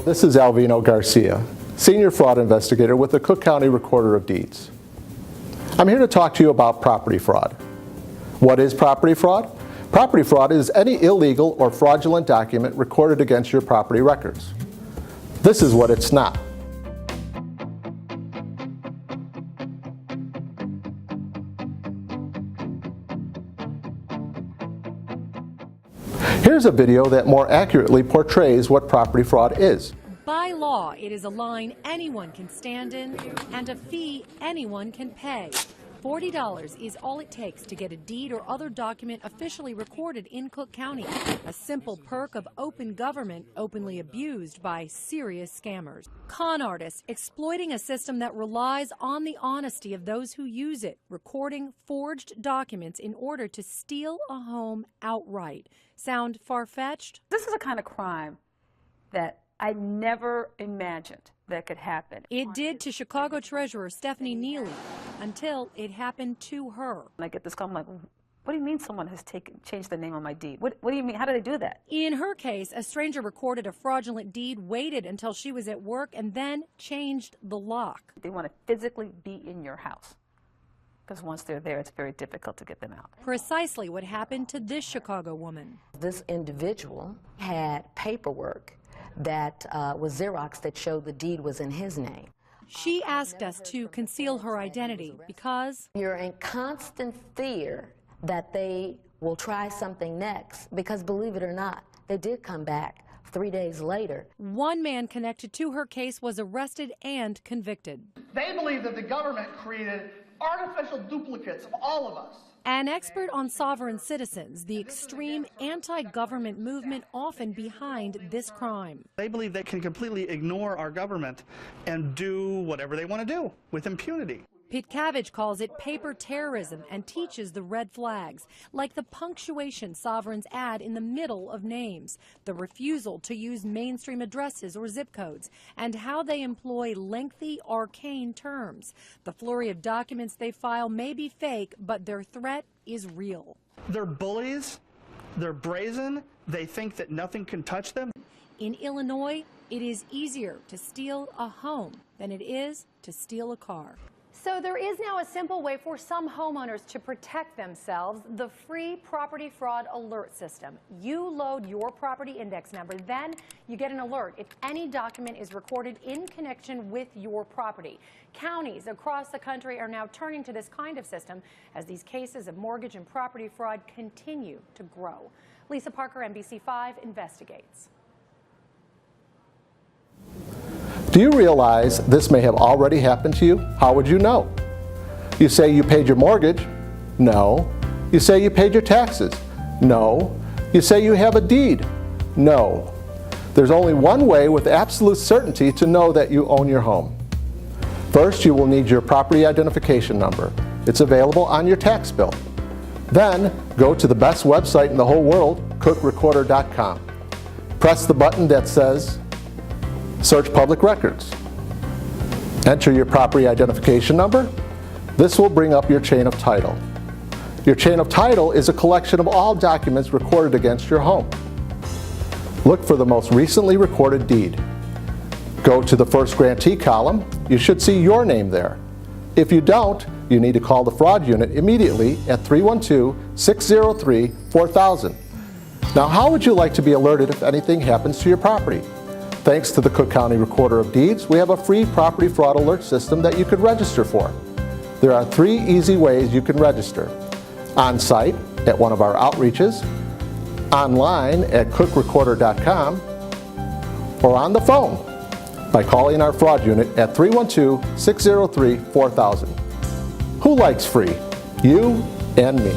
This is Alvino Garcia, Senior Fraud Investigator with the Cook County Recorder of Deeds. I'm here to talk to you about property fraud. What is property fraud? Property fraud is any illegal or fraudulent document recorded against your property records. This is what it's not. Here's a video that more accurately portrays what property fraud is. By law, it is a line anyone can stand in and a fee anyone can pay. $40 is all it takes to get a deed or other document officially recorded in Cook County. A simple perk of open government openly abused by serious scammers. Con artists exploiting a system that relies on the honesty of those who use it, recording forged documents in order to steal a home outright. Sound far-fetched? This is a kind of crime that I never imagined that could happen. It did to Chicago Treasurer Stephanie Neely until it happened to her. I get this call, I'm like, what do you mean someone has changed the name on my deed? What do you mean? How did they do that? In her case, a stranger recorded a fraudulent deed, waited until she was at work, and then changed the lock. They want to physically be in your house, because once they're there, it's very difficult to get them out. Precisely what happened to this Chicago woman. This individual had paperwork that was Xerox that showed the deed was in his name. She asked us to conceal her identity because you're in constant fear that they will try something next, because believe it or not, they did come back 3 days later. One man connected to her case was arrested and convicted. They believe that the government created artificial duplicates of all of us. An expert on sovereign citizens, the extreme anti-government movement often behind this crime. They believe they can completely ignore our government and do whatever they want to do with impunity. Pete Cabbage calls it paper terrorism and teaches the red flags, like the punctuation sovereigns add in the middle of names, the refusal to use mainstream addresses or zip codes, and how they employ lengthy, arcane terms. The flurry of documents they file may be fake, but their threat is real. They're bullies, they're brazen, they think that nothing can touch them. In Illinois, it is easier to steal a home than it is to steal a car. So there is now a simple way for some homeowners to protect themselves, the free property fraud alert system. You load your property index number, then you get an alert if any document is recorded in connection with your property. Counties across the country are now turning to this kind of system as these cases of mortgage and property fraud continue to grow. Lisa Parker, NBC5, investigates. Do you realize this may have already happened to you? How would you know? You say you paid your mortgage? No. You say you paid your taxes? No. You say you have a deed? No. There's only one way with absolute certainty to know that you own your home. First, you will need your property identification number. It's available on your tax bill. Then, go to the best website in the whole world, cookrecorder.com. Press the button that says Search Public Records. Enter your property identification number. This will bring up your chain of title. Your chain of title is a collection of all documents recorded against your home. Look for the most recently recorded deed. Go to the first grantee column. You should see your name there. If you don't, you need to call the fraud unit immediately at 312-603-4000. Now, how would you like to be alerted if anything happens to your property? Thanks to the Cook County Recorder of Deeds, we have a free property fraud alert system that you could register for. There are 3 easy ways you can register. On-site at one of our outreaches, online at cookrecorder.com, or on the phone by calling our fraud unit at 312-603-4000. Who likes free? You and me.